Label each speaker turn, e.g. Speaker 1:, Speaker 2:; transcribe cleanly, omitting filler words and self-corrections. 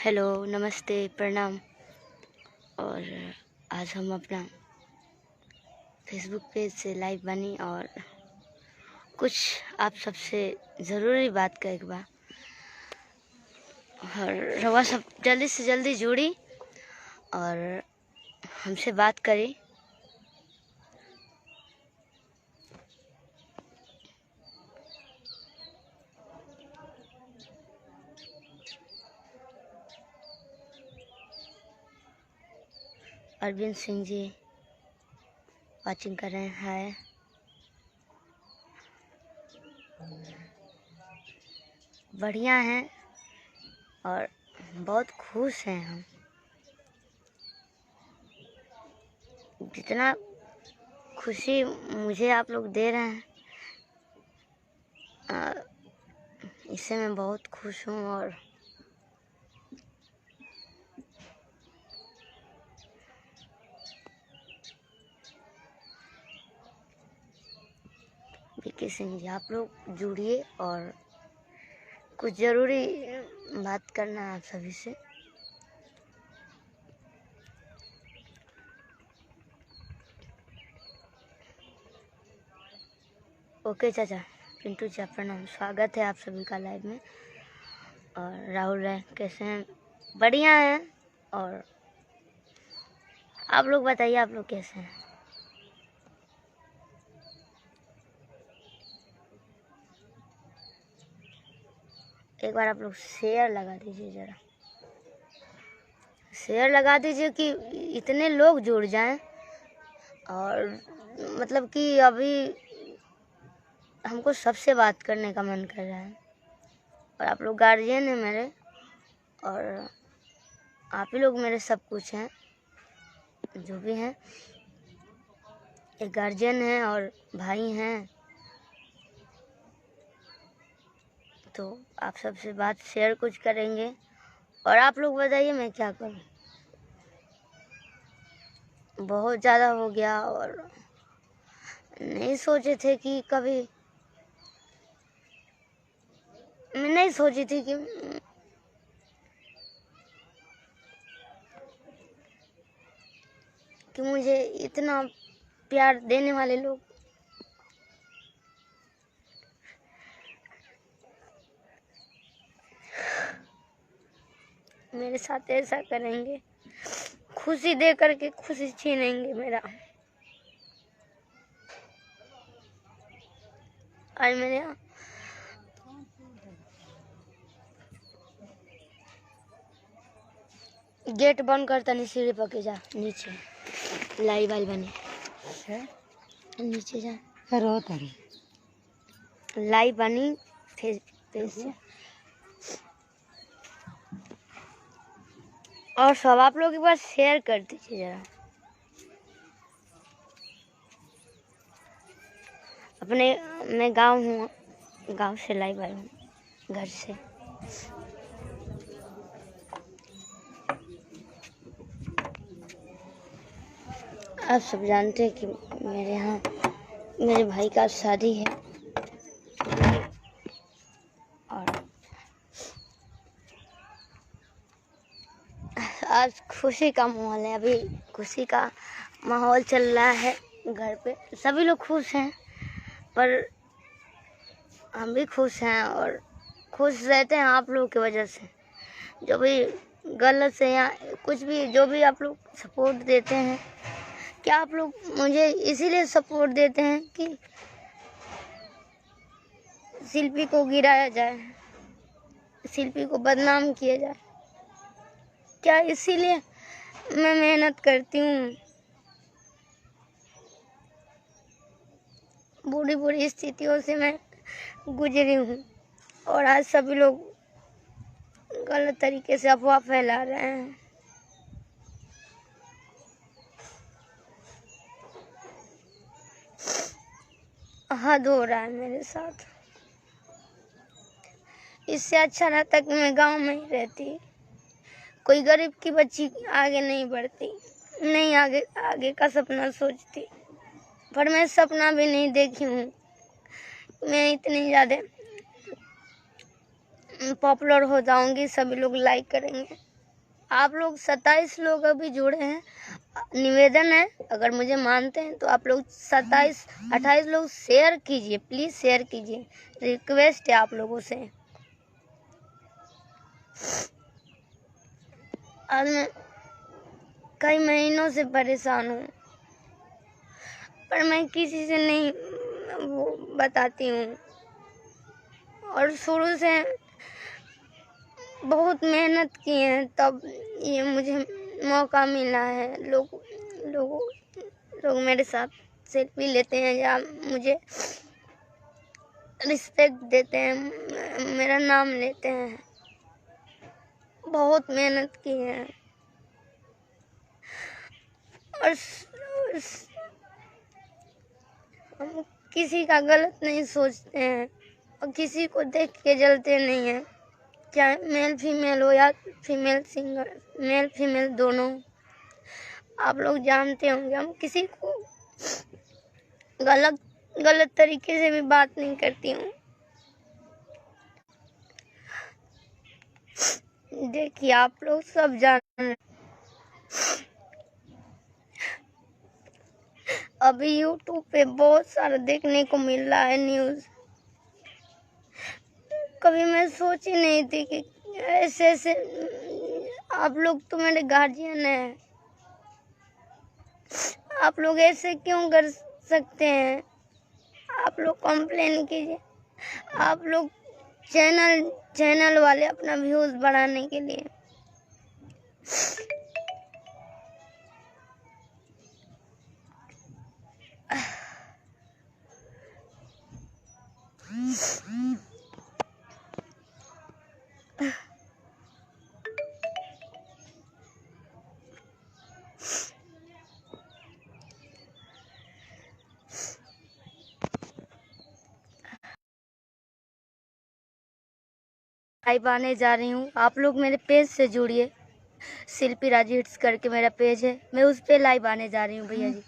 Speaker 1: Hello, नमस्ते, प्रणाम। और आज हम अपना फेसबुक पेज से लाइव बनी और कुछ आप सबसे ज़रूरी बात का एक बार और रवा सब जल्दी से जल्दी जुड़ी और हमसे बात करी। अरविंद सिंह जी वाचिंग कर रहे हैं। बढ़िया हैं और बहुत खुश हैं हम। जितना खुशी मुझे आप लोग दे रहे हैं इससे मैं बहुत खुश हूँ। और विकी सिंह जी आप लोग जुड़िए और कुछ ज़रूरी बात करना है आप सभी से। ओके चाचा, पिंटू चाचा प्रणाम, स्वागत है आप सभी का लाइव में। और राहुल राय कैसे हैं? बढ़िया हैं। और आप लोग बताइए, आप लोग कैसे हैं? एक बार आप लोग शेयर लगा दीजिए, ज़रा शेयर लगा दीजिए कि इतने लोग जुड़ जाएं। और मतलब कि अभी हमको सबसे बात करने का मन कर रहा है। और आप लोग गार्जियन हैं मेरे और आप ही लोग मेरे सब कुछ हैं, जो भी हैं। एक गार्जियन हैं और भाई हैं, तो आप सबसे बात शेयर कुछ करेंगे। और आप लोग बताइए मैं क्या करूं। बहुत ज़्यादा हो गया और नहीं सोचे थे कि कभी, मैं नहीं सोची थी कि मुझे इतना प्यार देने वाले लोग मेरे साथ ऐसा करेंगे, खुशी दे करके खुशी छीनेंगे मेरा। आज मेरे यहाँ गेट बंद करता नहीं, सीढ़ी पके जा नीचे लाई वाल बने नीचे जा करो लाई बनी फेस से। और सब आप लोग एक बार शेयर कर दीजिए जरा। अपने मैं गांव हूँ, गांव से लाइव आई हूँ, घर से। आप सब जानते हैं कि मेरे यहाँ मेरे भाई का शादी है और आज खुशी का माहौल है। अभी खुशी का माहौल चल रहा है घर पे, सभी लोग खुश हैं। पर हम भी खुश हैं और खुश रहते हैं आप लोगों की वजह से। जो भी गलत से या कुछ भी जो भी आप लोग सपोर्ट देते हैं, क्या आप लोग मुझे इसीलिए सपोर्ट देते हैं कि शिल्पी को गिराया जाए, शिल्पी को बदनाम किया जाए? क्या इसीलिए मैं मेहनत करती हूँ? बुरी बुरी स्थितियों से मैं गुजरी हूँ और आज सभी लोग गलत तरीके से अफवाह फैला रहे हैं। हद हो रहा है मेरे साथ। इससे अच्छा रहता कि मैं गांव में ही रहती, कोई गरीब की बच्ची आगे नहीं बढ़ती, नहीं आगे का सपना सोचती। पर मैं सपना भी नहीं देखी हूँ मैं इतनी ज़्यादा पॉपुलर हो जाऊंगी, सभी लोग लाइक करेंगे। आप लोग 27 लोग अभी जुड़े हैं। निवेदन है, अगर मुझे मानते हैं तो आप लोग 27-28 लोग शेयर कीजिए, प्लीज़ शेयर कीजिए, रिक्वेस्ट है आप लोगों से। आज मैं कई महीनों से परेशान हूँ, पर मैं किसी से नहीं वो बताती हूँ, और शुरू से बहुत मेहनत की है, तब ये मुझे मौका मिला है। लोग मेरे साथ सेल्फी लेते हैं या मुझे रिस्पेक्ट देते हैं, मेरा नाम लेते हैं। बहुत मेहनत की है और हम किसी का गलत नहीं सोचते हैं और किसी को देख के जलते नहीं हैं, चाहे मेल फीमेल हो या फीमेल सिंगर, मेल फीमेल दोनों। आप लोग जानते होंगे हम किसी को गलत तरीके से भी बात नहीं करती हूँ। देखिए आप लोग सब जान रहे हैं, अभी यूट्यूब पे बहुत सारा देखने को मिल रहा है न्यूज़। कभी मैं सोची नहीं थी कि ऐसे आप लोग तो मेरे गार्जियन हैं, आप लोग ऐसे क्यों कर सकते हैं? आप लोग कंप्लेन कीजिए, आप लोग चैनल वाले अपना व्यूज बढ़ाने के लिए। लाइव आने जा रही हूँ, आप लोग मेरे पेज से जुड़िए। शिल्पी राजी हिट्स करके मेरा पेज है, मैं उस पे लाइव आने जा रही हूँ भैया जी।